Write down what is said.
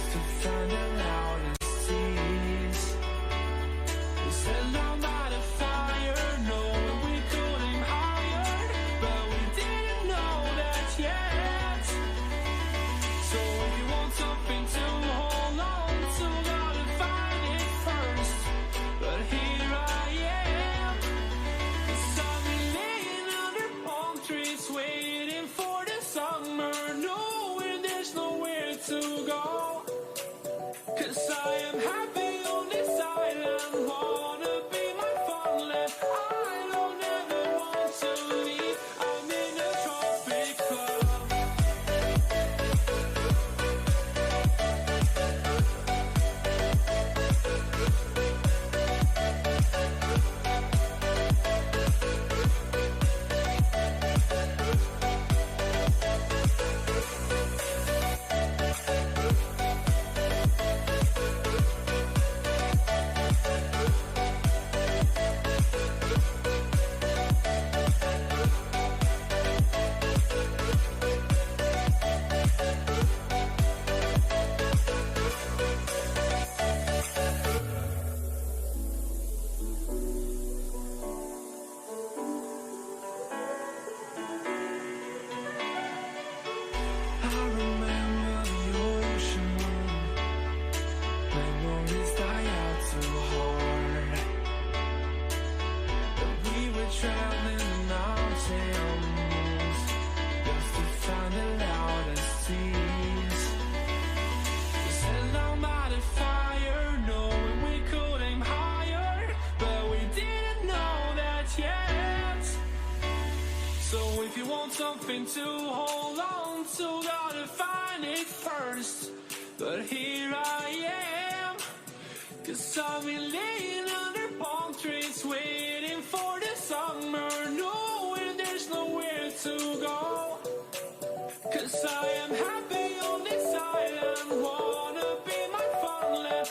just to find the loudest tease. We set down by the fire, knowing we could aim higher, but we didn't know that yet. So if you want something to hold on to, gotta find it first. But here I am, 'cause I've been laying under palm trees, waiting for the summer, knowing there's nowhere to go. 'Cause I am happy on this island, wanna be my farmland. I don't ever want to leave, I'm in a tropic club. I remember the ocean memories die out too hard. But we were traveling the mountains just to find the loudest tease. We sat down by the fire, knowing we could aim higher, but we didn't know that yet. So if you want something to hold on to, gotta find it first. But here I am, 'cause I've been laying under palm trees, waiting for the summer, knowing there's nowhere to go. 'Cause I am happy on this island, wanna be my farmland.